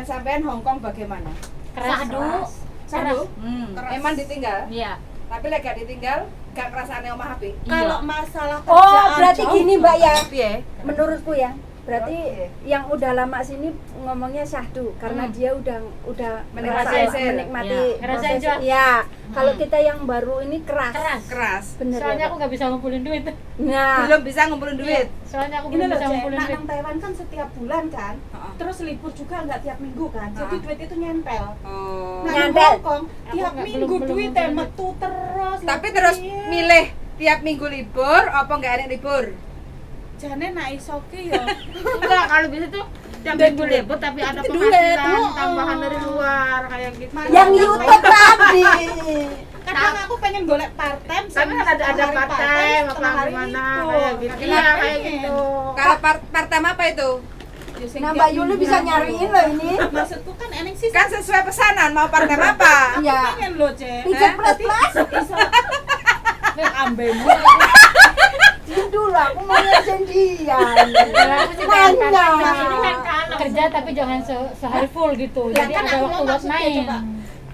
sampean Hong Kong bagaimana? Sadu? Emang ditinggal? Iya. Tapi lek gak ditinggal, gak kerasane omah api. Kalau masalah kerjaan Oh, berarti jauh, gini Mbak ya. Piye? Menurutku ya, berarti Oke. yang udah lama sini ngomongnya syahdu karena dia udah Menikmati ngerasain- hasil. menikmati Ya, ngerasain proses. juga. Ya, kalau kita yang baru ini keras. Keras. Bener Soalnya ya, aku Pak? nggak bisa ngumpulin duit. Nah, Belum bisa ngumpulin duit. Soalnya aku ini belum loh bisa Cek, ngumpulin nak duit. nang Taiwan kan setiap bulan kan, Heeh. terus libur juga nggak tiap minggu kan, jadi Heeh. duit itu nyempel. Oh. Nah, Nyempel. di Hongkong tiap nggak- minggu belum duit ngumpulin. metu terus. Tapi lagi. terus milih tiap minggu libur apa enggak enak libur? Jane nak iso ki ya. Enggak, kalau bisa tuh tiap minggu libur tapi ada Itu duit, penghasilan oh. tambahan dari luar kayak gitu. yang YouTube tadi. Kadang aku pengen golek part time. Tapi kan ada part time apa gimana kayak gitu. Iya, kayak gitu. Kalau part-time apa itu? Nah, Mbak Yuli bisa nyariin loh ini. Maksudku kan eneng sih. Kan sesuai pesanan mau part-time apa? Iya. Pengen loh, Cek. Pijat plus plus. Iso ambemu. Dulu aku mau janjian. Kalau aku sih pengen Nanya. ini kan kerja tapi jangan sehari full gitu. Lah, Jadi kan ada aku waktu mau buat maksudnya main. coba.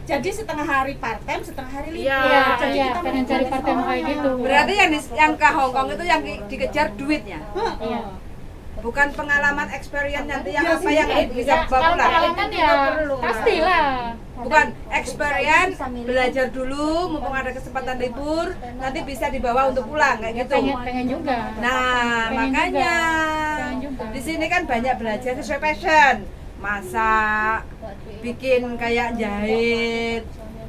Jadi setengah hari part time, setengah hari libur. Iya, Jadi iya, kita pengen cari part time kayak gitu. Berarti yang ke Hong Kong itu yang dikejar duitnya. Iya. Bukan pengalaman experience nanti yang Iya apa sih, yang iya. bisa bawa Kalau pulang. pengalaman ya pastilah. Bukan experience, belajar dulu mumpung ada kesempatan libur, nanti bisa dibawa untuk pulang kayak gitu. Pengen juga. Nah, Pengen makanya juga. Pengen juga. di sini kan banyak belajar sesuai passion, masak, bikin kayak jahit,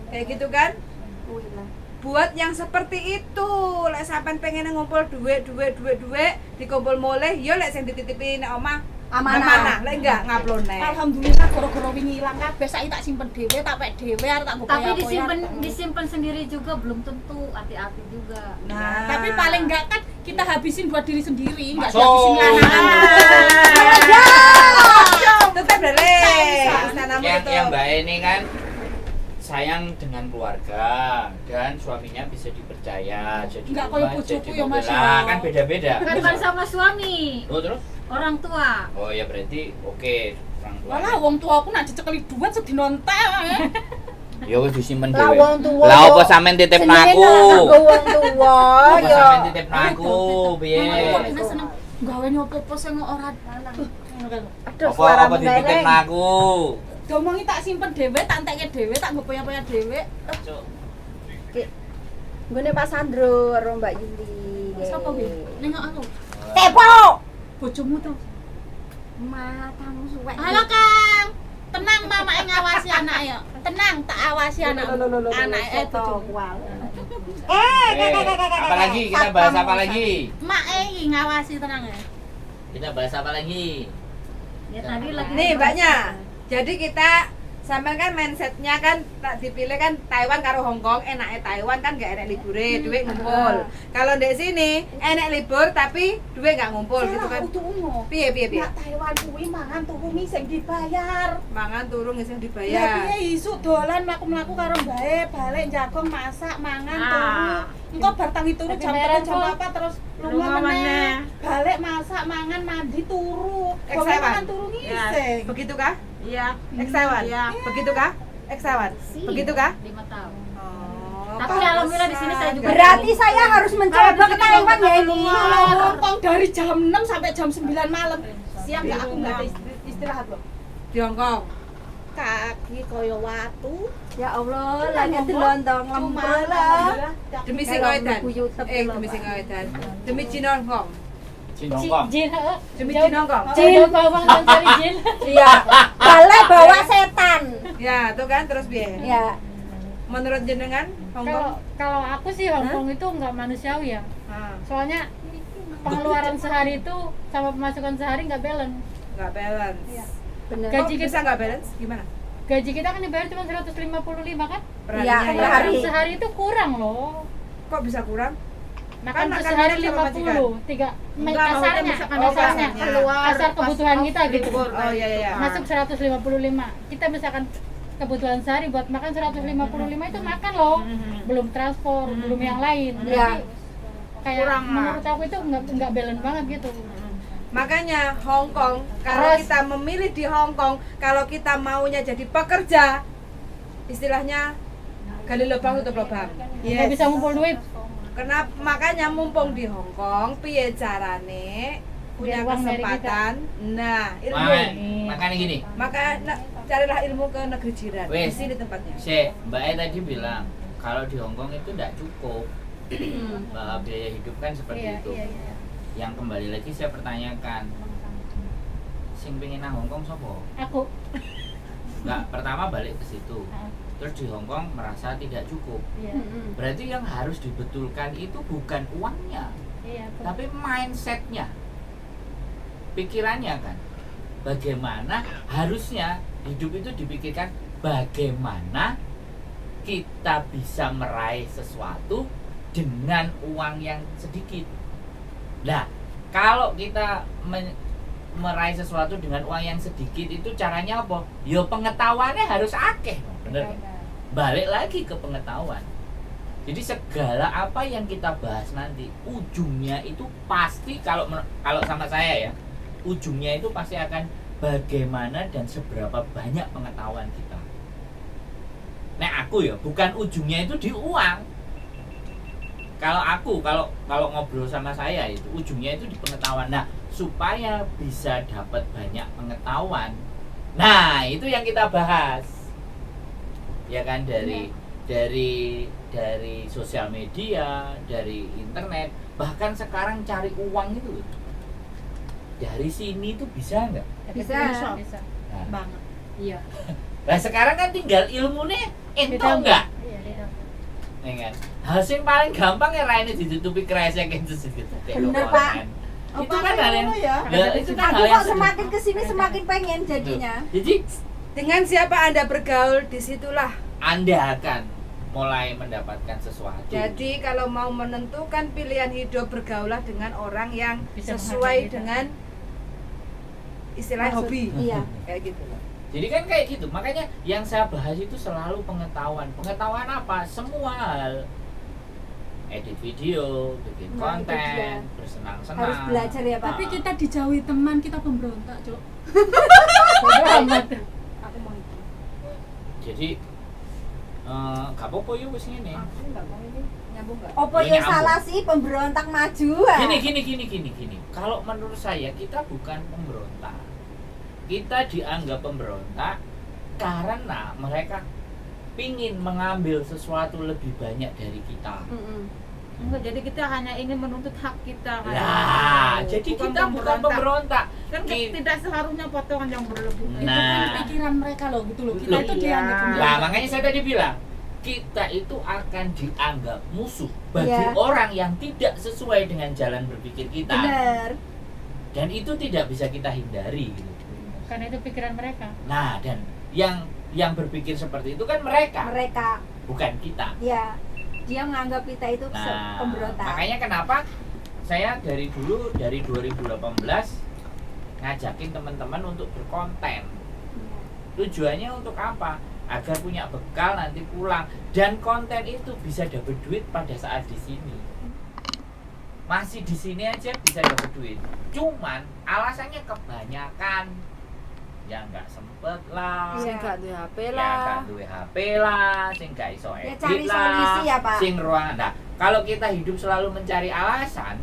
kayak gitu kan. Buat yang seperti itu, lek sampean pengen ngumpul duit, dikumpul mulai, yo lek sing dititipi nek omah amanah, lek enggak ngaplone. Alhamdulillah gara-gara wingi ilang kabeh saiki tak simpen dhewe, tak pek dhewe arep tak Tapi disimpan sendiri juga belum tentu, hati-hati juga. Nah, Tapi paling enggak kan kita habisin buat diri sendiri, enggak Masuk. dihabisin tetap dale. Istanamu Yang tutup. Mbak ini kan sayang dengan keluarga dan suaminya bisa dipercaya jadi Enggak rumah, kayak bojoku jadi ya, Mas, mobil. ya. Nah, kan beda-beda. Bukan sama suami, Oh, terus? orang tua. Oh ya berarti oke orang tua. Walah wong tuaku nak dicekeli duit sedina entek. Ya wis disimpen Lah dhewe. wong tuwa. Lah apa sampean titip Senengnya aku? nganggo wong tuwa Apa ya. sampean titip aku piye? Aku seneng gawe nyopo-opo sing ora Aduh, Apa suara apa dititip mendeneng. aku? diomongi tak simpen dhewe, tak entekke dhewe, tak nggo poya-poya dhewe. Gune Pak Sandro karo Mbak Yuli. Sapa kuwi? Nengok aku. Tepo. Bojomu tuh. Matamu suwek. Halo Kang. Tenang mama yang ngawasi anak ya. Tenang tak awasi anak. Anak bojomu. Apa lagi? Kita bahas apa lagi? Mak iki ngawasi tenang ya. Kita bahas apa lagi? Ya tadi lagi. Nih mbaknya, jadi kita sampean kan mindsetnya kan tak dipilih kan Taiwan karo Hong Kong, enaknya Taiwan kan gak enak libure, duit ngumpul. Kalau di sini enak libur tapi duit gak ngumpul gitu kan. Tunggu. Piye. Nak Taiwan kuwi mangan turu sing dibayar. Mangan turun sing Ya dibayar. piye isuk dolan mlaku-mlaku karo mbae, balik jagong masak mangan turu. Engko bar tangi turu Tapi jam bayaran 3 jam full. 4 terus Lunga lunga meneh. meneh. Balik masak mangan mandi turu. Wong Eksewan. mangan turu ngising. Begitu kah? Iya. Eksawan. Iya. Begitu kah? Eksawan. Begitu kah? 5 tahun. Oh, Tapi alhamdulillah di sini saya juga Berarti saya harus mencoba ke Taiwan ya ini. Kalau Hongkong dari jam 6 sampai jam 9 malam. Siang enggak aku enggak ada istirahat loh. di Hong Kong. Kaki koyo watu. Ya Allah, lagi dilontong lempel lah. Demi sing edan. Mlebu YouTube Demi sing edan. Demi Cina Hong Kong. Jin Hongkong. Jin, Demi Cina Hong Kong. jauh bawang dan cari jin. Iya. Balai bawa setan. Ya, tuh kan terus biar. Ya. Menurut jenengan Hong Kong? Kalau aku sih Hong Kong itu nggak manusiawi ya. Ah, Soalnya pengeluaran sehari itu sama pemasukan sehari nggak balance. nggak balance. Bener. Gaji Kok bisa nggak balance? Gimana? Gaji kita kan dibayar cuma 155 kan? Perharinya Iya, ya. per hari. Pengeluaran sehari itu kurang loh. Kok bisa kurang? Makan Kan tuh makan sehari sama 50, tiga Enggak, maksudnya kasarnya, misalkan kasarnya, keluar kasar pas kebutuhan off kita gitu. libur, Oh iya iya. Masuk 155. Kita misalkan kebutuhan sehari buat makan 155 itu makan loh. Belum transport, belum yang lain. Iya. Jadi kayak Kurang lah. menurut aku itu nggak balance banget gitu. Makanya Hong Kong, kalau Terus? kita memilih di Hong Kong, kalau kita maunya jadi pekerja, istilahnya gali lubang tutup lubang. Nggak bisa ngumpul duit. Kenapa? Makanya mumpung di Hong Kong, piye carane punya Biar uang dari kesempatan. Nah, ilmu. Makanya gini. Carilah ilmu ke negeri jiran. Di Wes. sini tempatnya. Mbak E tadi bilang kalau di Hong Kong itu tidak cukup. Biaya hidup kan seperti Iya, itu. iya. Yang kembali lagi saya pertanyakan, sing pengen nang Hong Kong sopo? Aku. Enggak, pertama balik ke situ. Ah, Terus di Hong Kong merasa tidak cukup. Iya. Berarti yang harus dibetulkan itu bukan uangnya, Iya. tapi mindsetnya, pikirannya kan. Bagaimana harusnya hidup itu dipikirkan bagaimana kita bisa meraih sesuatu dengan uang yang sedikit. Nah, kalau kita meraih sesuatu dengan uang yang sedikit itu caranya apa? Ya pengetahuannya harus akeh, bener nggak? Balik lagi ke pengetahuan. Jadi segala apa yang kita bahas nanti ujungnya itu pasti kalau sama saya ya, ujungnya itu pasti akan bagaimana dan seberapa banyak pengetahuan kita. Nah aku ya bukan ujungnya itu di uang. Kalau ngobrol sama saya itu ujungnya itu di pengetahuan. Nah supaya bisa dapat banyak pengetahuan, nah itu yang kita bahas, ya kan dari sosial media, dari internet, bahkan sekarang cari uang itu dari sini itu bisa nggak? Bisa. Bisa. Nah, banget. Iya. nah sekarang kan tinggal ilmunya ento Ditambah. enggak? Iya, ditambah. Ya kan? Hal yang paling gampang ya lainnya ditutupi kresek itu gitu. Bener, Pak. Itu kan hal yang ya. itu kan Aku hal yang kok semakin kesini semakin pengen jadinya. Jadi Dengan siapa Anda bergaul, disitulah. Anda akan mulai mendapatkan sesuatu. Jadi kalau mau menentukan pilihan hidup, bergaulah dengan orang yang Bisa sesuai menghargai kita. dengan istilah Maksud- hobi. Iya. Kayak gitu. Jadi kan kayak gitu. Makanya yang saya bahas itu selalu pengetahuan. Pengetahuan apa? Semua hal. Edit video, bikin Nah, itu dia. konten, bersenang-senang. Harus belajar ya, Pak. Tapi kita dijauhi teman, kita pemberontak, Cok. Bodo amat. Aku mau itu. Jadi gak apa-apa yuk wis ngene. Aku nggak mau ini nyambung nggak? Opo Ini ya nyambung. salah sih pemberontak maju ah. Gini. Kalau menurut saya kita bukan pemberontak. Kita dianggap pemberontak karena mereka pingin mengambil sesuatu lebih banyak dari kita. Enggak, jadi kita hanya ingin menuntut hak kita kan. Nah, jadi kita bukan pemberontak. Kan Ki- tidak seharusnya potongan yang berlebihan. Nah. Itu kan pikiran mereka loh gitu loh. Kita Loh, itu iya. dianggap Nah, pemberontak. makanya saya tadi bilang kita itu akan dianggap musuh bagi Iya. orang yang tidak sesuai dengan jalan berpikir kita. Bener. Dan itu tidak bisa kita hindari gitu. Karena itu pikiran mereka. Nah, dan yang berpikir seperti itu kan mereka, Mereka bukan kita. ya dia menganggap kita itu Nah, pemberontak. makanya kenapa saya dari 2018 ngajakin teman-teman untuk berkonten. Tujuannya untuk apa? Agar punya bekal nanti pulang, dan konten itu bisa dapat duit pada saat di sini. Masih di sini aja bisa dapat duit. Cuman alasannya kebanyakan yang nggak sempet lah. Iya. Sing gak duwe HP Ya lah. nggak duwe HP lah, sing nggak iso Ya, edit cari lah, solusi ya, Pak. sing ruangan. Nah, kalau kita hidup selalu mencari alasan,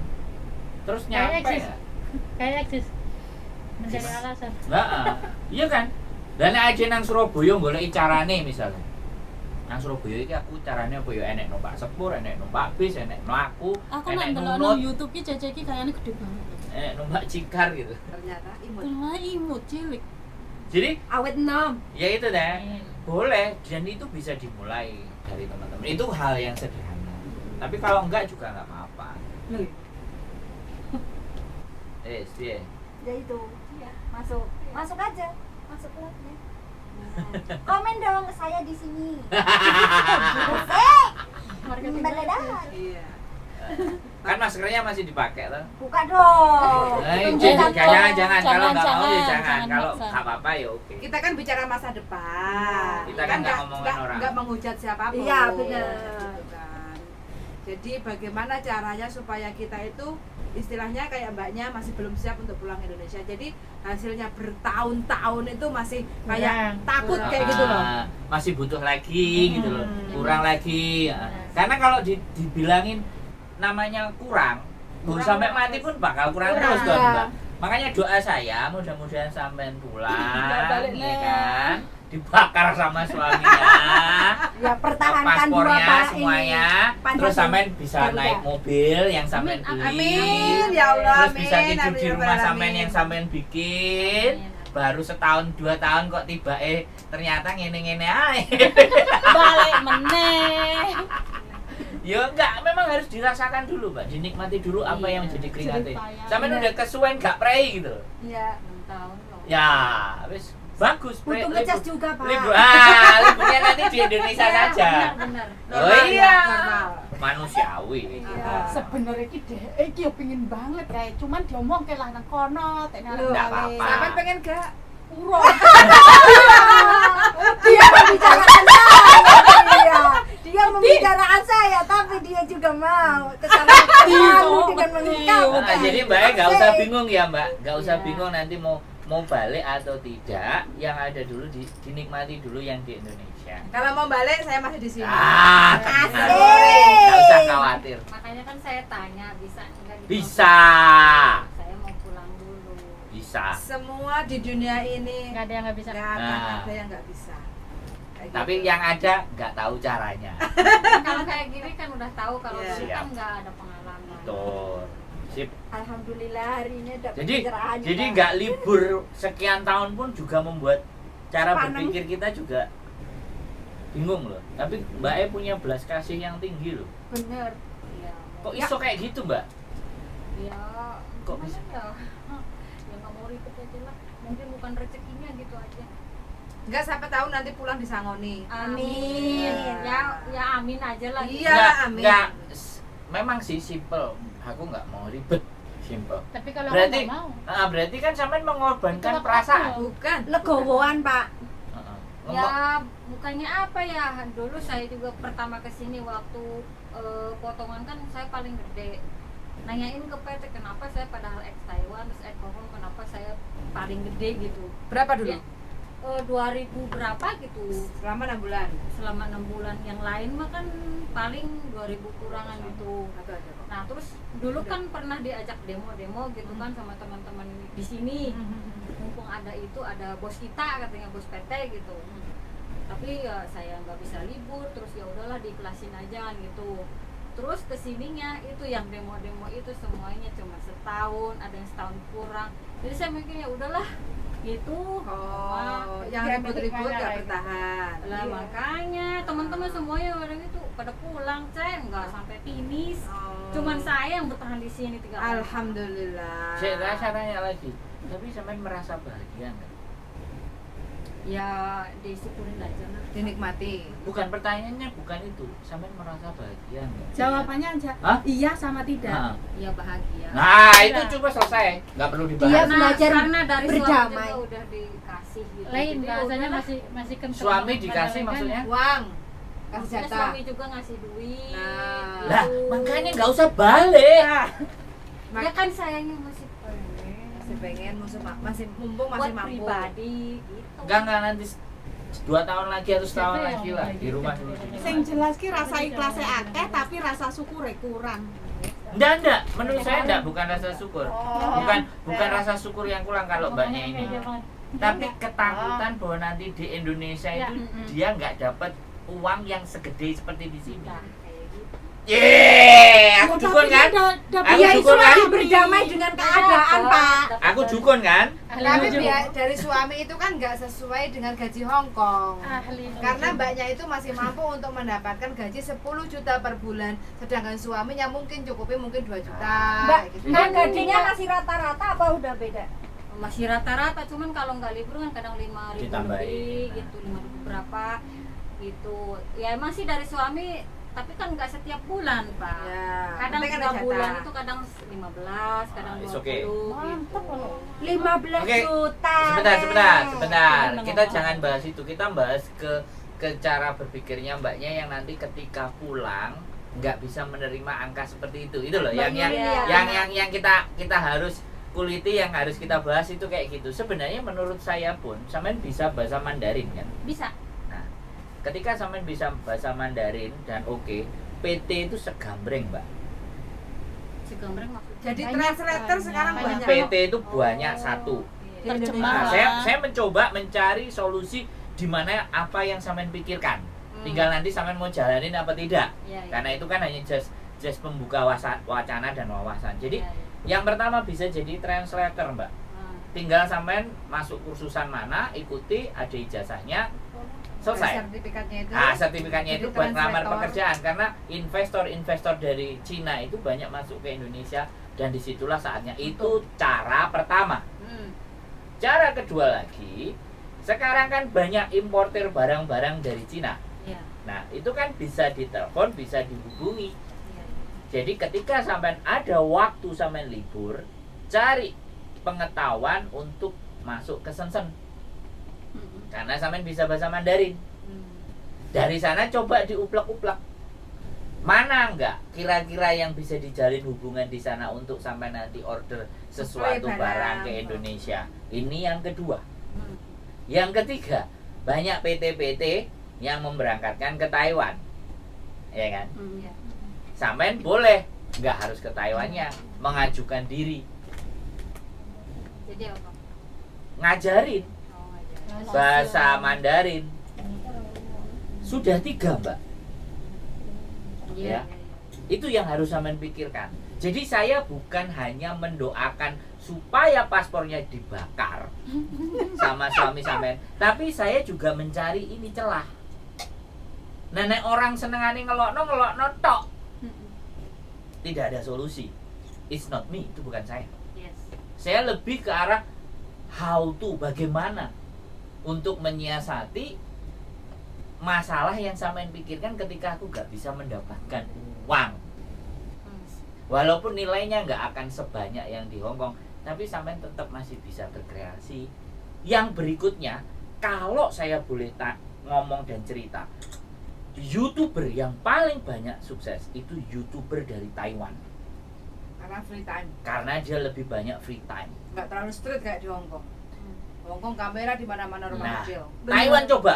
terus Kayak nyampe eksis. ya? Kayak eksis. Mencari alasan. Heeh. Iya kan? Dan aja nang Surabaya golek carane misalnya. Nang Surabaya iki aku carane apa ya, enek numpak sepur, enek numpak bis, enek mlaku, Aku enek nang delok nunut, nang YouTube ki cece ki kayaknya gede banget. enek numpak cikar gitu. Ternyata imut. Kenapa imut cilik? Jadi Awet nom. ya itu deh, boleh, dan itu bisa dimulai dari teman-teman. Itu hal yang sederhana. Tapi kalau enggak juga nggak apa-apa. Piye? Ya itu. Iya, masuk. Masuk aja. Masuk kelasnya. Komen dong saya di sini. Mendadak. Iya. Kan maskernya masih dipakai tuh. Buka dong. Jangan kalau nggak mau ya jangan. jangan Kalau maksa. nggak apa-apa ya oke. Kita kan bicara masa depan. Kita kan nggak ngomongin orang. Nggak menghujat siapapun. Iya, benar. Gitu kan. Jadi bagaimana caranya supaya kita itu istilahnya kayak mbaknya masih belum siap untuk pulang ke Indonesia. Jadi hasilnya bertahun-tahun itu masih kayak Kurang. takut kayak gitu loh. Masih butuh lagi gitu loh, kurang lagi. Karena kalau dibilangin namanya kurang sampai mati pun bakal kurang terus kan, Mbak. Makanya doa saya mudah-mudahan sampean pulang, ya kan, dibakar sama suaminya, Ya pertahankan dua paspornya Pak semuanya, ini. terus sampean bisa Garuda. naik mobil yang sampean beli, Amin ya Allah. terus bisa amin, tidur amin, di ya rumah Rabbal sampean alamin. yang sampean bikin. Baru setahun 2 tahun kok tiba ternyata ngene-ngene ae. Balik meneh. Ya enggak, memang harus dirasakan dulu, Mbak. Dinikmati dulu apa yang menjadi keringatnya. ceritanya. Sampean udah kesuwen gak prei gitu loh. Iya. 6 tahun loh. Ya, wis bagus prei. Butuh ngecas juga Pak. Liburnya nanti di Indonesia saja. Benar. Oh Normal, iya. normal. Manusiawi. Iya. Sebenarnya iki yo pengin banget kayak cuman diomong ke lah nang kono, teknik Nggak apa-apa. Sampean pengen gak? urung. Dia membicarakan saya. Dia membicarakan saya, tapi dia juga mau terlalu dengan mengungkap. Nah, jadi Mbak nggak usah bingung ya, Mbak. Nggak usah bingung nanti mau balik atau tidak. Yang ada dulu dinikmati dulu yang di Indonesia. Kalau mau balik saya masih di sini. Tenang. Asik. Nggak usah khawatir. Makanya kan saya tanya bisa enggak gitu. Bisa. Saya mau pulang dulu. Bisa. Semua di dunia ini Nggak ada yang nggak bisa. nggak akan Nah. ada yang nggak bisa. Kayak Tapi gitu. yang ada nggak tahu caranya. Kalau kayak gini kan udah tahu kalau Iya. dulu Siap. kan nggak ada pengalaman. Betul. Sip. Alhamdulillah hari ini ada Jadi pencerahan. jadi nggak libur sekian tahun pun juga membuat cara Sepaneng. berpikir kita juga bingung loh. Tapi Mbak E punya belas kasih yang tinggi loh. Bener. Iya. Kok iso kayak gitu, Mbak? Ya, Kok gimana bisa? ya? Ya nggak mau ribet aja lah. Mungkin bukan rezekinya gitu aja. Nggak sampai tahu nanti pulang disangoni. Amin. Ya amin aja lah. Iya, amin. Nggak. Memang sih simple. Aku nggak mau ribet. Simple. Tapi kalau aku Berarti nggak mau. berarti kan sampean mengorbankan Itu perasaan. aku. Bukan. Legowoan Pak. Heeh. Ya bukannya apa ya, dulu saya juga pertama kesini waktu potongan kan saya paling gede, nanyain ke PT kenapa saya padahal ex Taiwan terus ex Hong Kong kenapa saya paling gede gitu. Berapa dulu? Ya, 2000 berapa gitu Selama 6 bulan. selama 6 bulan. Yang lain mah kan paling 2000 kurangan gitu. Atau ada kok. Nah terus dulu kan pernah diajak demo-demo gitu kan sama teman-teman di sini, mumpung ada itu ada bos kita katanya, bos PT gitu. Tapi ya saya nggak bisa libur, terus ya udahlah diikhlasin aja kan gitu. Terus kesininya itu yang demo-demo itu semuanya cuma setahun, ada yang setahun kurang. Jadi saya mikirnya udahlah gitu. Oh, yang Ya, ribut-ribut berarti nggak kayak bertahan. Lah makanya teman-teman semuanya orang itu pada pulang, nggak sampai finish. Oh. Cuman saya yang bertahan di sini 3 tahun. Alhamdulillah. Saya tanya lagi. Tapi sampean merasa bahagia nggak? Ya disyukurin aja lah. Dinikmati. Bukan, pertanyaannya bukan itu. Sampean merasa bahagia nggak? Jawabannya aja Hah? iya sama tidak. Nah. Ya bahagia. Nah, itu coba selesai. Nggak perlu Dia dibahas. belajar karena dari berdamai. suami juga udah dikasih gitu. Lain Jadi bahasanya udahlah. masih kental. Suami Pada dikasih lain kan. maksudnya? Uang. Kasih Maksudnya jatah. suami juga ngasih duit. Nah. gitu. Lah, makanya nggak usah balik. Ya kan sayangnya masih pengen. Masih pengen masih mumpung Buat masih mampu. pribadi gitu. Enggak nanti 2 tahun lagi atau setahun Siapa yang lagi lah kayak di gitu? rumah sendiri. Sing jelas ki rasa ikhlasnya akeh tapi rasa syukure kurang. Enggak. Menurut saya enggak, bukan rasa syukur. Oh. Bukan rasa syukur yang kurang kalau mbaknya Ngomongnya ini. kayak dia banget. Tapi ketakutan bahwa nanti di Indonesia Ya. itu dia nggak dapat uang yang segede seperti di sini. Nah, kayak gitu. Yeay, aku dukun kan? Aku Ya itu dukun kan? lagi berdamai dengan keadaan Pak. Aku dukun kan? Ahli Tapi nuju. dari suami itu kan nggak sesuai dengan gaji Hong Kong. Ahli nuju. Karena mbaknya itu masih mampu untuk mendapatkan gaji 10 juta per bulan, sedangkan suaminya mungkin cukupi mungkin 2 juta. Mbak, kayak gitu. kan gajinya masih rata-rata apa udah beda? Masih rata-rata, cuman kalau nggak libur kan kadang 5.000 Ditambahin. lebih gitu, 5.000 berapa gitu. Ya emang sih dari suami, tapi kan nggak setiap bulan Pak. Ya, Kadang penting ada 3 jatah. bulan itu kadang 15, kadang Ah, it's 20 okay. Mantap gitu. loh. 15 Oke, juta. Sebentar. Neng. Kita jangan bahas itu. Kita bahas ke cara berpikirnya mbaknya yang nanti ketika pulang nggak bisa menerima angka seperti itu loh yang Iya. yang kita harus kuliti, yang harus kita bahas itu kayak gitu. Sebenarnya menurut saya pun sampean bisa bahasa Mandarin kan. Bisa. Nah, ketika sampean bisa bahasa Mandarin dan oke, PT itu segambreng, Mbak. Segambreng maksudnya. Jadi Banyak, translator sekarang banyak. banyak. PT itu banyak satu. Di Terjemah. Indonesia. Nah, saya mencoba mencari solusi di mana apa yang sampean pikirkan. Tinggal nanti sampean mau jalanin apa tidak. Iya, iya. Karena itu kan hanya just pembuka wacana dan wawasan. Jadi Iya, iya. yang pertama bisa jadi translator, Mbak. Tinggal sampean masuk kursusan mana, ikuti, ada ijazahnya, selesai. Sertifikatnya itu. Nah, sertifikatnya itu Jadi buat ngelamar translator. pekerjaan karena investor dari Cina itu banyak masuk ke Indonesia dan disitulah saatnya. Itu cara pertama. Cara kedua lagi, sekarang kan banyak importer barang-barang dari Cina. Iya. Nah, itu kan bisa ditelepon, bisa dihubungi. Iya. Jadi ketika sampean ada waktu sampean libur, cari pengetahuan untuk masuk ke Shenzhen. Karena sampean bisa bahasa Mandarin. Dari sana coba diuplak-uplak. Mana enggak kira-kira yang bisa dijalin hubungan di sana untuk sampai nanti order sesuatu Suplai barang barang. ke Indonesia. Ini yang kedua. Yang ketiga, banyak PT-PT yang memberangkatkan ke Taiwan. Ya kan? Iya. Sampean boleh, nggak harus ke Taiwannya, mengajukan diri, Jadi apa? ngajarin Oh, ngajar. bahasa Mandarin. Sudah 3, Mbak. Iya, Ya. iya, iya. Itu yang harus sampean pikirkan. Jadi saya bukan hanya mendoakan supaya paspornya dibakar sama suami sampean, tapi saya juga mencari ini celah. Nenek orang senengane ngelokno tok. Tidak ada solusi. It's not me, itu bukan saya. Yes. Saya lebih ke arah how to, bagaimana untuk menyiasati masalah yang sampean pikirkan ketika aku gak bisa mendapatkan uang. Walaupun nilainya nggak akan sebanyak yang di Hong Kong, tapi sampean tetap masih bisa berkreasi. Yang berikutnya, kalau saya boleh ngomong dan cerita, YouTuber yang paling banyak sukses itu YouTuber dari Taiwan. Karena free time. Karena dia lebih banyak free time. Nggak terlalu street kayak di Hongkong. Hongkong kamera di mana-mana rumah Nah, kecil. Taiwan coba,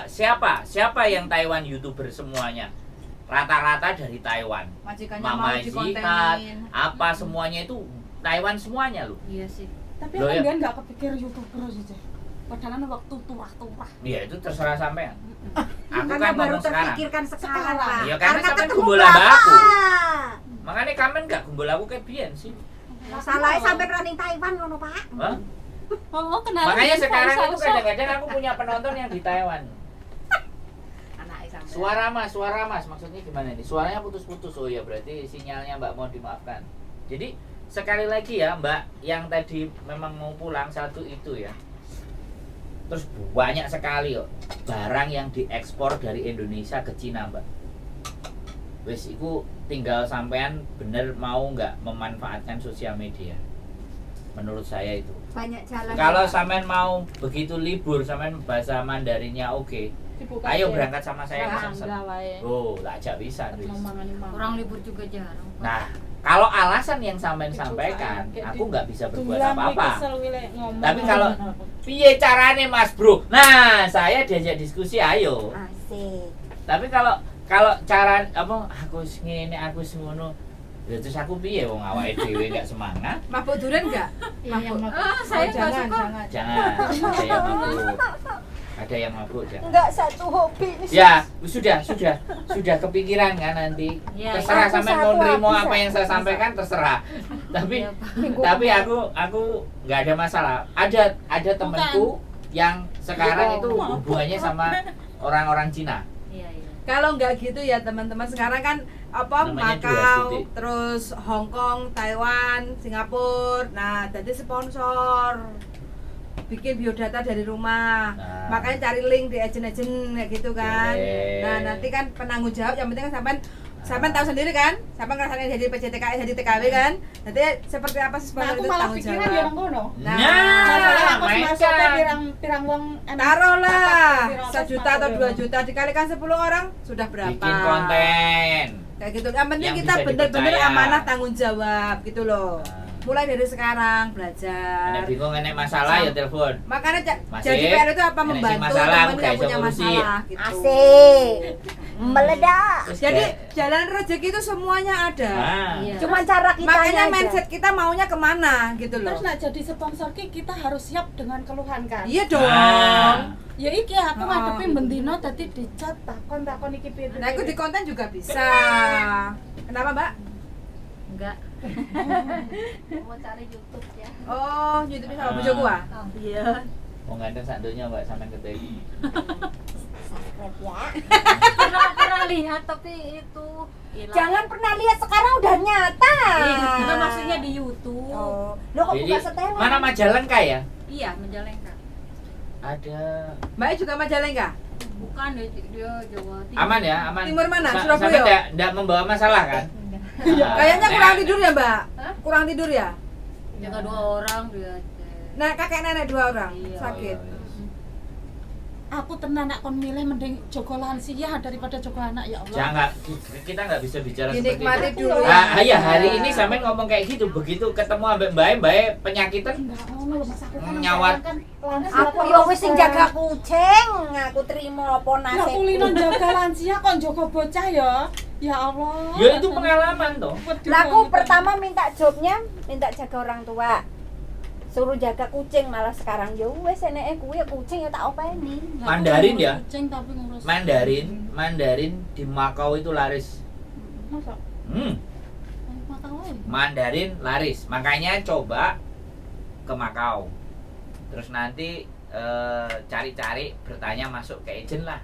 siapa yang Taiwan YouTuber semuanya? Rata-rata dari Taiwan. Majikannya Mama mau Jihad, dikontenin. apa semuanya itu Taiwan semuanya loh. Iya sih. Tapi Loh, aku ya. dia nggak kepikir YouTuber sih. Padahal waktu turah-turah. Iya, itu terserah sampean. Aku Karena kan baru ngomong sekarang. terpikirkan sekarang lah. Iya, karena sampean ketemu gumbul bapak. aku. Makanya kamen gak gumbul aku kayak biyen sih. Salahnya sampai running Taiwan ngono, Pak. Hah? Oh, kenal. Makanya sekarang itu kadang-kadang aku punya penonton yang di Taiwan. Anaknya sampai. Suara mas, maksudnya gimana nih? Suaranya putus-putus. Oh ya, berarti sinyalnya Mbak mau dimaafkan. Jadi sekali lagi ya Mbak, yang tadi memang mau pulang satu itu ya. Terus banyak sekali kok barang yang diekspor dari Indonesia ke Cina, Mbak. Wes iku tinggal sampean bener mau nggak memanfaatkan sosial media. Menurut saya itu. Banyak jalan. Kalau sampean mau begitu libur, sampean bahasa Mandarinnya oke. Ayo berangkat sama saya ke Shenzhen. Oh, tak ajak bisa, Tris. Orang libur juga jarang. Nah, kalau alasan yang sampean sampaikan, aku nggak bisa berbuat apa-apa. Tapi kalau piye carane Mas Bro? Nah, saya diajak diskusi, ayo. Asik. Tapi kalau cara apa aku ngene, aku ngono. Ya terus aku piye wong awake dhewe enggak semangat? Mabuk durian enggak? Iya, yang Saya nggak jangan, suka. jangan. Jangan, ada yang mabuk. Ada yang mabuk jangan. Enggak satu hobi. Ya, sudah kepikiran kan nanti. Ya, Terserah aku sampean mau satu nerimo habis, apa yang saya bisa. sampaikan terserah. Tapi Iya, Pak. tapi aku nggak ada masalah. Ada temanku yang sekarang itu hubungannya sama orang-orang Cina. Iya, iya. Kalau nggak gitu ya teman-teman, sekarang kan apa Namanya dua Macau, titik. terus Hong Kong, Taiwan, Singapura. Nah, jadi sponsor bikin biodata dari rumah. Nah. Makanya cari link di agent-agent kayak gitu kan. Boleh. Nah, nanti kan penanggung jawab yang penting kan sampean tahu sendiri kan? Sampean ngerasain jadi PJTK, jadi TKW kan? Nanti seperti apa sih Nah, sponsor aku itu malah tanggung pikiran jawab. dia orang kono. Nah, Masalah pas masuknya mainkan. pirang wong Taruhlah pirang 1 juta atau 2 juta dikalikan 10 orang sudah berapa? Bikin konten. Kayak gitu. Yang penting Yang kita bisa bener-bener dipercaya. amanah tanggung jawab gitu loh. Nah. Mulai dari sekarang belajar. Nek bingung enek masalah ya telepon. Makanya Masih? jadi PR itu apa? Enek sing Membantu masalah, teman aku yang gak punya iso ngurusi. masalah gitu. Asik. Meledak. Terus Jadi kayak, jalan rezeki itu semuanya ada. ah, Iya. Cuma cara kita Makanya mindset kita maunya kemana gitu loh. Terus nak jadi sponsor ki kita harus siap dengan keluhan kan. Iya dong. Ah. Ya iki aku Oh. ngadepi bendino dadi dicat takon iki piye. Nah, aku di konten juga bisa. Kenapa, Mbak? Enggak. Mau cari YouTube ya. Oh, YouTube sama bojoku ah. Iya. mau ganteng sak donya Mbak sampean ketemu. Subscribe ya. Pernah lihat tapi itu hilang. Jangan pernah lihat, sekarang udah nyata. Itu maksudnya di YouTube. Oh, lo kok Jadi buka setelan? mana Majalengka ya? Iya, Majalengka. Ada. Mbak juga Majalengka? Bukan dia Jawa Timur. Aman ya, aman. Timur mana? Sampai Surabaya? enggak membawa masalah kan? Ah, Kayaknya nek- kurang tidur ya, Mbak? Hah? Kurang tidur ya? Jaga 2 orang dia. Nah, kakek nenek 2 orang Iya. sakit. Oh, iya, iya. Aku tenan nak kon milih mending jogo lansia daripada jogo anak ya Allah. Jangan, kita nggak bisa bicara Dinikmati seperti itu. dulu. Ah, iya, hari Ya. ini sampai ngomong kayak gitu, begitu ketemu ambek Mbak penyakitan Enggak ngono lho Mas aku kan Nyawat. kan lansia Aku yo wis sing jaga kucing, aku terima apa Lah nasib. kulino jaga lansia kon jogo bocah ya. Ya Allah. Ya itu pengalaman toh. Wedi Lah aku banget. pertama minta jobnya minta jaga orang tua. Suruh jaga kucing, malah sekarang ya wis eneke kuwi kucing ya tak openi. Lah, aku Mandarin ngurus ya? Kucing tapi ngurus. Mandarin di Makau itu laris. Masa? Makau ae. Mandarin laris. Makanya coba ke Makau. Terus nanti cari-cari, bertanya masuk ke agent lah.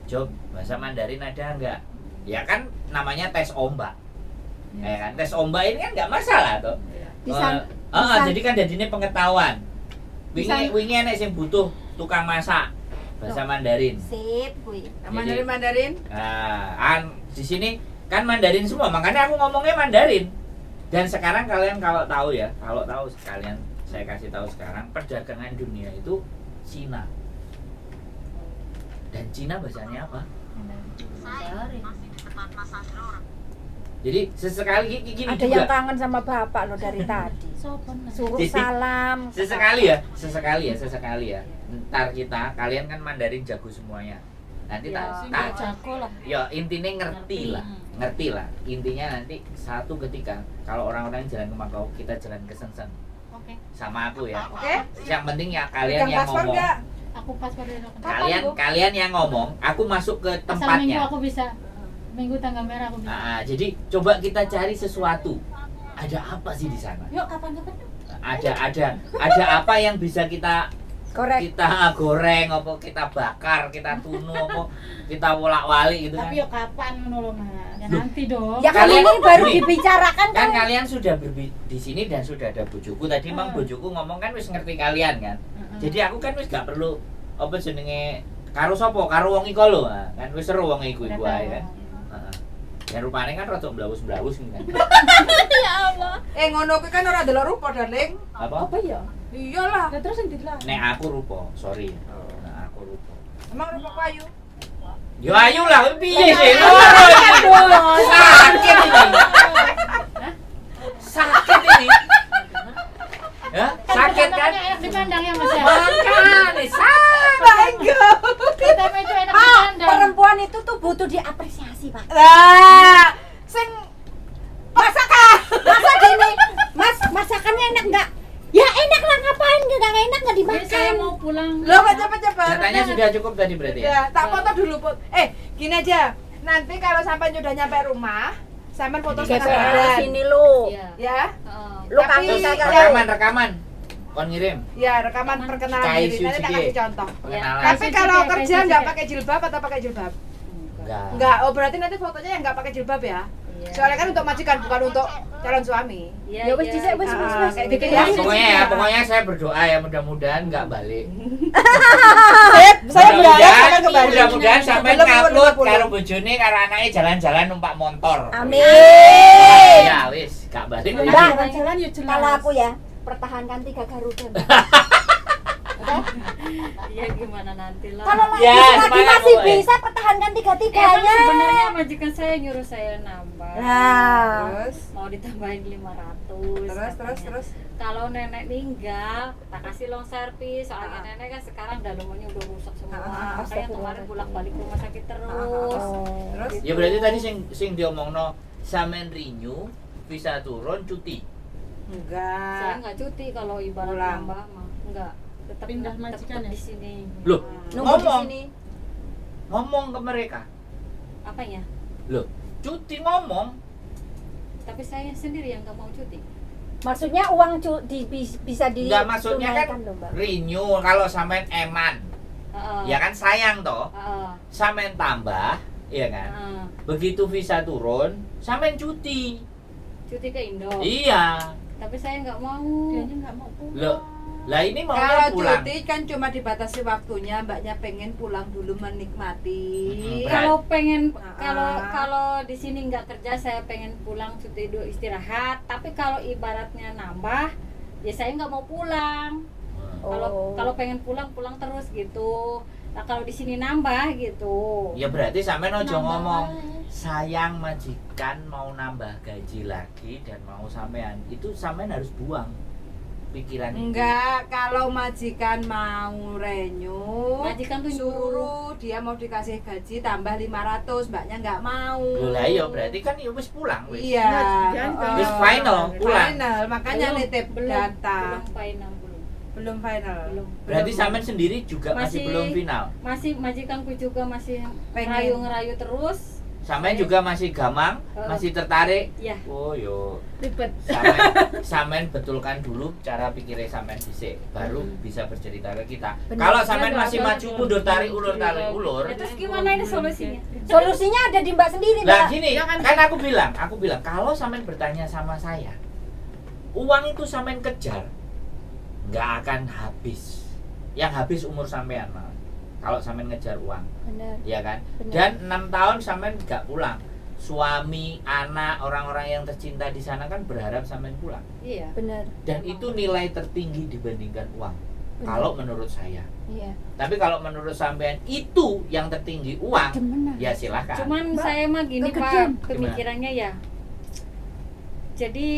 Job bahasa Mandarin ada enggak? Ya kan namanya tes ombak. Ya kan tes ombak ini kan nggak masalah tuh. Bisa- Jadi kan jadinya pengetahuan. Bisa- Wingi enek sing butuh tukang masak bahasa Mandarin. Sip kuwi. Mandarin. Nah, di sini kan Mandarin semua, makanya aku ngomongnya Mandarin. Dan sekarang kalian kalau tahu ya, sekalian saya kasih tahu sekarang perdagangan dunia itu Cina. Dan Cina bahasanya apa? Mandarin. Jadi sesekali gini Ada juga. yang kangen sama bapak lo dari tadi. Sopan. Suruh Jadi, salam. Sesekali ya. Ntar kalian kan Mandarin jago semuanya. Nanti Sing tak jago lah. ya intinya ngerti lah. Intinya nanti satu ketika kalau orang-orang jalan ke Makau, kita jalan ke Shenzhen Oke. sama aku ya. Oke? Yang penting ya kalian Pegang yang paspor ngomong. enggak? Aku paspor dulu. Kalian yang ngomong, aku masuk ke Asal minggu tempatnya. aku bisa. Minggu tanggal merah aku bisa. Nah, jadi coba kita cari sesuatu. Ada apa sih di sana? Yuk kapan-kapan. Ada apa yang bisa kita Korek. goreng, apa kita bakar, kita tunu, apa kita wolak-walik gitu kan. Tapi yo kapan ngono lho, Mas? Ya nanti dong. Ya kan Kalian- ini baru Gini. dibicarakan Kan kan. kalian sudah di sini dan sudah ada bojoku. Tadi Mang bojoku ngomong kan wis ngerti kalian kan. Jadi aku kan wis gak perlu apa jenenge karo sapa, karo wong iku lho. Nah, kan wis seru wong iku ae kan. Heeh. Ya rupane kan rada blawus-blawus kan. Ngono kuwi kan ora delok rupa, darling. Apa? Apa ya? Iyalah. Lah terus yang dilah. Nek aku rupa, sorry. Nek aku rupa. Emang rupa payu. Yo ayo lah, piye sih? Sakit ini. Sakit ini. Ya, sakit kan? Enak dipandang ya, Mas ya. Makanya Enggak. Pertama itu enak Ah, dipandang. perempuan itu tuh butuh diapresiasi, Pak. Lah, sing masakan. Masa gini, Mas, masakannya enak enggak? Ya enak lah, ngapain enggak enak enggak Jadi saya dimakan. mau pulang. Lo kok cepet-cepet. Jatahnya sudah cukup tadi berarti ya? Ya, tak foto dulu, Put. Gini aja. Nanti kalau sampai sudah nyampe rumah, sampai foto Di setengah GPR badan. Sini lu. Iya. Ya. Heeh. Lu Tapi- kasih saya Rekaman. Kon ngirim Ya, rekaman perkenalan Kai diri. Nanti tak Suzuki. kasih contoh. perkenalan. Tapi kalau Kayak kerja Suzuki. nggak pakai jilbab atau pakai jilbab? Enggak. Enggak. Oh, berarti nanti fotonya yang nggak pakai jilbab ya? Iya. Soalnya kan untuk majikan, bukan untuk calon suami. Iya, Ya wis iya. dhisik wis Ah, wis. kayak bikin Ya, Iya. pokoknya saya berdoa ya mudah-mudahan nggak balik. Saya berharap sampai ke Bali. Mudah-mudahan sampai Sebelum ngupload 50. karo bojone karo anaknya jalan-jalan numpak motor. Amin. Ya wis, gak balik. Mbak, Jalan ya jelas. Kalau aku ya, pertahankan 3 Garuda. Mbak. Iya gimana nanti lah. Kalau Ya, lagi semangat, masih pokoknya. bisa pertahankan Emang tiga-tiganya. sebenarnya majikan saya nyuruh saya nambah. Nah, Terus Mau ditambahin 500. terus katanya. Kalau nenek meninggal, tak kasih long servis. Soalnya nenek kan sekarang dalamannya udah rusak semua. Makanya kemarin bolak-balik rumah sakit terus. Terus Ya berarti tadi sing diomongno sampean renew bisa turun cuti. Saya enggak. nggak cuti kalau ibarat Pulang. nambah mah. Enggak. Tetap Pindah majikan ya? di sini. Loh, Nah, Nunggu di ngomong. sini. Ngomong ke mereka. apanya? Loh, cuti ngomong. Tapi saya sendiri yang nggak mau cuti. maksudnya uang bisa Enggak, maksudnya kan ditunaikan loh, Mbak. renew kalau sampean eman. Heeh. Ya kan sayang toh. Heeh. Sampean tambah, iya kan? Heeh. Begitu visa turun, sampean cuti. Cuti ke Indo. Iya. Tapi saya nggak mau. Dianya nggak mau pulang. Loh, lah ini mau Kalau pulang. cuti kan cuma dibatasi waktunya, mbaknya pengen pulang dulu menikmati. Mm-mm, Kalau pengen Ah. kalau di sini nggak kerja, saya pengen pulang cuti dulu istirahat. Tapi kalau ibaratnya nambah, ya saya nggak mau pulang. Kalau Oh. kalau pengen pulang terus gitu. Nah kalau di sini nambah gitu. Ya berarti sampean ojo Nambah ngomong wae. sayang majikan mau nambah gaji lagi dan mau sampean. Itu sampean harus buang pikiran itu. Enggak, kalau majikan mau renew, Majikan tuh suruh dia mau dikasih gaji tambah 500, mbaknya nggak mau. Loh lah iya berarti kan ya wis pulang wis. Iya. Jangan. Wis final, pulang. Final, makanya Belum, nitip belum data. final. Belum final. Belum. Berarti sampean sendiri juga masih Masih- belum final. Masih majikanku juga masih Pengen. ngerayu terus. Sampean juga masih gamang, masih tertarik. Ya. Oh yo. Ribet. Sampean betulkan dulu cara pikirnya sampean dhisik, baru bisa bercerita ke kita. Benar. Kalau sampean Benar, masih benar, maju benar. mundur tarik ulur. Ya, terus gimana ini solusinya? Solusinya ada di Mbak sendiri, Lah Mbak. gini, Ya kan? kan aku bilang kalau sampean bertanya sama saya, uang itu sampean kejar, nggak akan habis. Yang habis umur sampean malah. Kalau sampean ngejar uang, Benar. ya kan? Benar. Dan 6 tahun sampean nggak pulang. Suami, anak, orang-orang yang tercinta di sana kan berharap sampean pulang. Iya. Benar. Dan itu nilai tertinggi dibandingkan uang. Benar. Kalau menurut saya. Iya. Tapi kalau menurut sampean itu yang tertinggi uang, Benar. ya silakan. Cuman Mbak, saya mah gini kegedean. Pak, pemikirannya ya. Jadi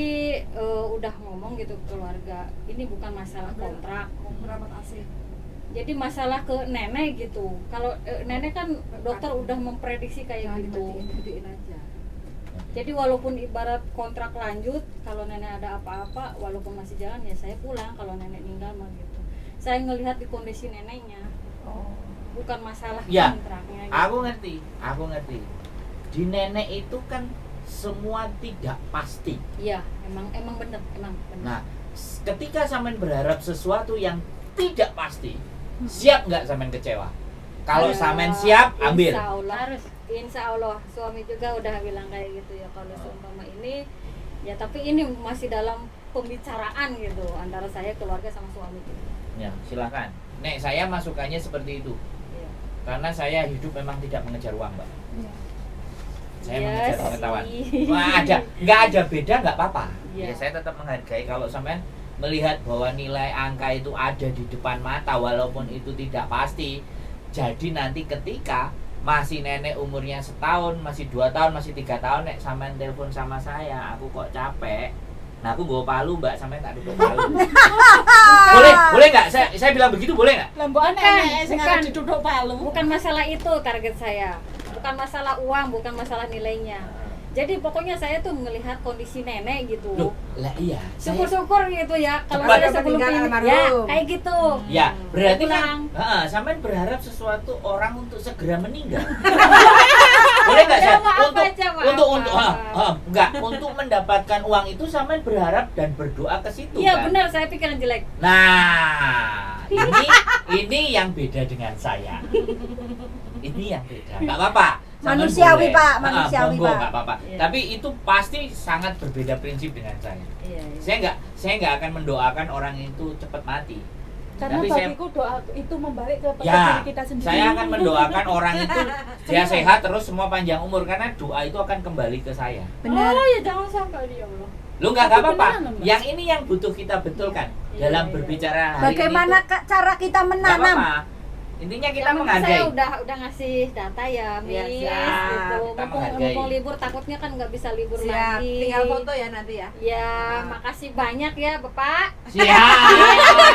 udah ngomong gitu ke keluarga, ini bukan masalah kontrak. Berapa kasih? Jadi masalah ke nenek gitu. Kalau nenek kan dokter udah memprediksi kayak gitu. Gedein aja. Jadi walaupun ibarat kontrak lanjut, kalau nenek ada apa-apa, walaupun masih jalan ya saya pulang. Kalau nenek meninggal mah gitu. Saya ngelihat di kondisi neneknya, bukan masalah Ya, kontraknya. Gitu. Aku ngerti. Di nenek itu kan semua tidak pasti. Iya, emang bener. Nah, ketika sampean berharap sesuatu yang tidak pasti, siap nggak sampean kecewa? Kalau sampean siap, ambil. Insya Allah suami juga udah bilang kayak gitu ya, kalau seumpama ini ya, tapi ini masih dalam pembicaraan gitu antara saya, keluarga sama suami gitu. Ya, silakan. Nek saya masukannya seperti itu. Iya. Karena saya hidup memang tidak mengejar uang, Mbak. Saya Iya mengejar sih. pengetahuan. Wah, nggak ada beda, nggak apa-apa. Iya. Ya, saya tetap menghargai kalau sampean melihat bahwa nilai angka itu ada di depan mata walaupun itu tidak pasti. Jadi nanti ketika masih nenek umurnya setahun, masih 2 tahun, masih 3 tahun, nek sampean telepon sama saya, aku kok capek. Nah, aku nggo palu, Mbak, sampean tak duduk palu. boleh nggak? Saya bilang begitu boleh nggak? Lembuan enek sing bukan. arep diduduk palu. Bukan masalah itu target saya, bukan masalah uang, bukan masalah nilainya. Jadi pokoknya saya tuh melihat kondisi nenek gitu. Loh, lah iya. Syukur-syukur gitu ya kalau Cepat saya sebelum meninggal ini almarhum. ya kayak gitu. Ya, berarti Pulang. kan sampean berharap sesuatu orang untuk segera meninggal. Boleh nggak Ya, saya maaf untuk aja, maaf, untuk maaf. enggak untuk mendapatkan uang itu sampean berharap dan berdoa ke situ Iya kan? benar, saya pikiran jelek. Nah, ini yang beda dengan saya. Ini yang beda. Enggak apa-apa. Sampean Manusiawi, boleh. Pak, manusiawi, monggo, Pak. nggak apa-apa. Iya. Tapi itu pasti sangat berbeda prinsip dengan saya. Iya. Saya nggak akan mendoakan orang itu cepat mati. Karena Tapi saya- bagiku doa itu membalik ke pada Ya, diri kita sendiri. saya akan mendoakan orang itu dia sehat terus semua panjang umur karena doa itu akan kembali ke saya. Benar. Oh ya jangan sampai ya Allah. Lu nggak Tapi apa-apa. beneran, Mbak. Yang ini yang butuh kita betulkan. dalam berbicara hari Bagaimana ini tuh cara kita nggak menanam? apa-apa. Intinya kita Yang penting menghargai. saya udah ngasih data ya, Miss. Iya, siap. Gitu. Kita Mumpung menghargai. libur takutnya kan nggak bisa libur Siap, lagi. tinggal foto ya nanti ya. Ya, makasih banyak ya, Bapak. Siap.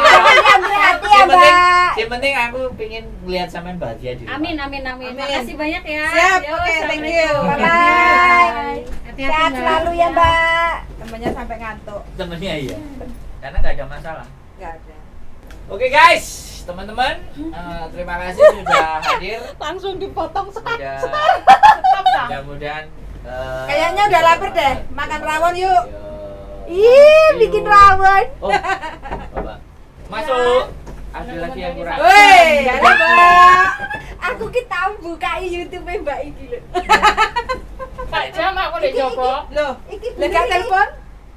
Hati-hati ya, Mbak. Yang penting aku pengen melihat sampean bahagia di rumah. Amin. Amin. Makasih banyak ya. Siap, Yo, oke, thank you. Assalamualaikum. Bye. Hati-hati, Sehat Mbak. selalu ya, Mbak. Temennya sampai ngantuk. Temennya iya. Karena nggak ada masalah. Enggak ada. Oke guys, teman-teman, terima kasih sudah hadir. Langsung dipotong Sudah, mudah-mudahan Kayaknya udah lapar deh. Makan rawon yuk. Ih, bikin rawon. Oh, Bapak. Masuk. Ada lagi yang kurang. Woi, halo Mbak. Aku ki tau buka YouTube Mbak iki lho. Tak jam aku udah coba. Loh, Iki lega telepon?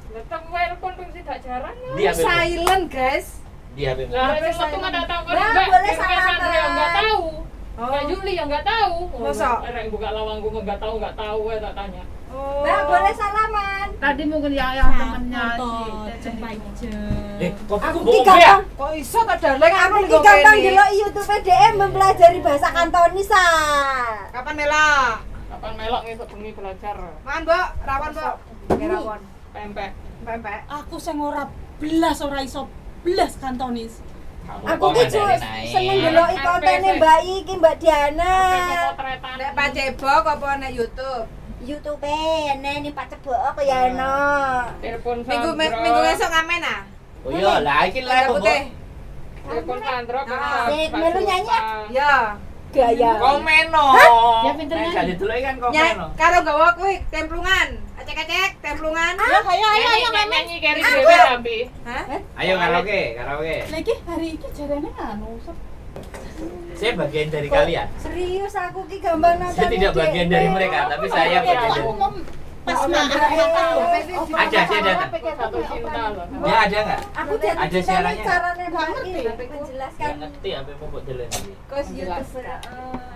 Letang telepon pun tidak jarang. Di HP. Silent, guys. Di HP. Lah, saya waktu nggak datang kan Mbak, Mbak, boleh Mbak salaman. Sandra yang nggak tahu. Oh. Mbak Juli yang nggak tahu. Masa? Orang buka lawangku nggak tahu ya tak tanya. Oh. Mbak, boleh salaman. Tadi mungkin yang temennya Kopiku Aku ki bohong ya? gampang, Kok iso ta darling aku aku ning ki gampang ngopeni. delok YouTube DM mempelajari bahasa Kantonisa. Kapan Mela? Kapan melok ngesuk bengi belajar Makan, Mbok. Rawon, Mbok. Oke, rawon. pempek. Pempek. Aku sing ora iso blas kantonis. Aku ki seneng delok kontene Mbak iki Mbak Diana. Potretan. Nek Pak Cebok apa nek YouTube? YouTube nih Pak Cebok ya no. Telepon Minggu esok ngamen ah? Oh iya, lah iki lah Tanda kok. putih. Telepon Sandra kan. Sik, melu nyanyi. Ya. Gaya. Komeno. Ya, pinter Nek nyanyi. jadi dulu kan Nyai, komeno. karo gawa kuwi templungan. Acek-acek templungan. Ayo nyanyi keri dhewe tapi. Hah? Ayo karaoke. Lagi hari ini jarane anu. Saya bagian dari kalian. Serius aku ki gampang nonton. Saya tidak bagian dari mereka, tapi saya bagian dari. Aku mau pas Oh, maaf Ada, dia datang. Satu cinta loh. Ya ada nggak? Aku jadi Ada siarannya. caranya Mbak ini Nggak menjelaskan ngerti apa yang mau jalan lagi. kos Jelas. YouTuber.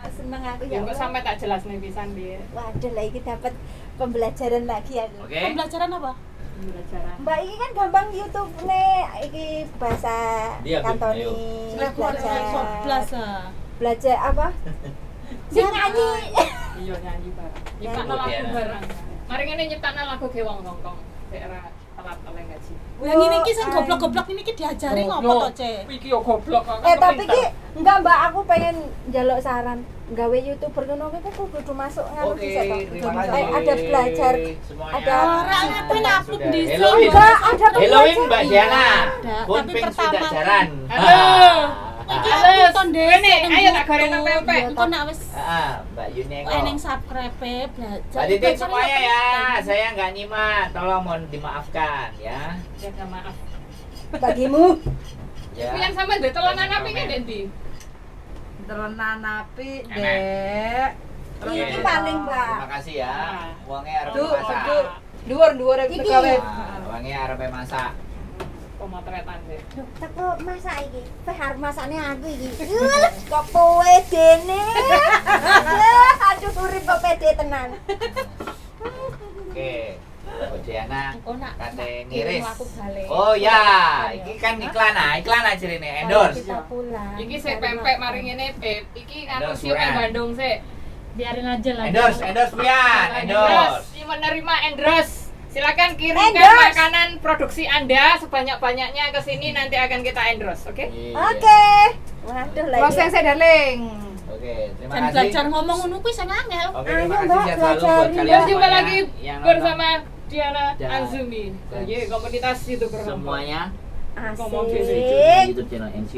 Seneng aku Ya ya. kok sampai tak jelas nih pisan dia. Waduh lah iki dapat pembelajaran lagi aku. Oke. pembelajaran apa? Belajaran. Mbak iki kan gampang YouTube nih, iki bahasa Dia, Beb, Kantoni. ayo. Belajar. Belajar apa? Sing nyanyi. Iya nyanyi bareng. Nyiptakno Nyanyi. lagu bareng. Mari ngene nyiptakno lagu ge wong Hongkong. Daerah telat oleh gaji. Yang ini ki sing goblok-goblok ini ki diajari ngopo to, Cek? Iki yo goblok kok. Tapi ki enggak Mbak, aku pengen njaluk saran gawe YouTuber ngono ki kudu masuk ngono Oke, bisa toh. terima Kudu- kasih. ada belajar, Semuanya. ada Orang sistem. ngapain upload Sudah. di Halloween. Enggak, ada Halloween Mbak pembelajaran. Diana. Ada, Pun tapi ping pertama sudah jaran. Halo. Halo, ton Ini, ayo tak goreng pempek. Engko nek wis Mbak Yuni eneng kok. subscribe belajar. Mbak Titin semuanya ya, saya nggak nyimak, tolong mohon dimaafkan ya. Jaga maaf. Bagimu. Ya. Tapi yang sama ndek telanan api kan Dendi. Telenan api, Dek. Ini paling Mbak. Terima kasih ya. Uangnya harus Duh, masak. aduh. Dhuwur Iki. gawe. Uangnya harus masak. Pemotretan deh. Teko masak iki. Arep masakne aku iki. Kok kowe dene. Aduh urip kok pede tenan. Oke. Oh Diana Engko nak kate kirim ngiris. aku balik. Oh ya, iki kan iklan aja ini endorse. Kita pulang. Iki sik pempek mari ngene, Beb. Iki aku Endorse, siup Buran. Bandung sik. Biarin aja lah. Endorse Pian, endorse. Si menerima endorse. Silakan kirimkan Endorse. makanan produksi Anda sebanyak-banyaknya ke sini nanti akan kita endorse, oke? Iya. Oke. Waduh lah. Closing saya darling. Oke, terima Dan kasih. belajar ngomong ngono kuwi sing angel. Oke, Ayo, terima kasih Mbak, sehat selalu buat belajarin. kalian Dan jumpa semuanya lagi yang bersama Diana Dan- Azumi. dan Komunitas YouTuber nonton semuanya Ngomong gitu. Asik. YouTube channel NC.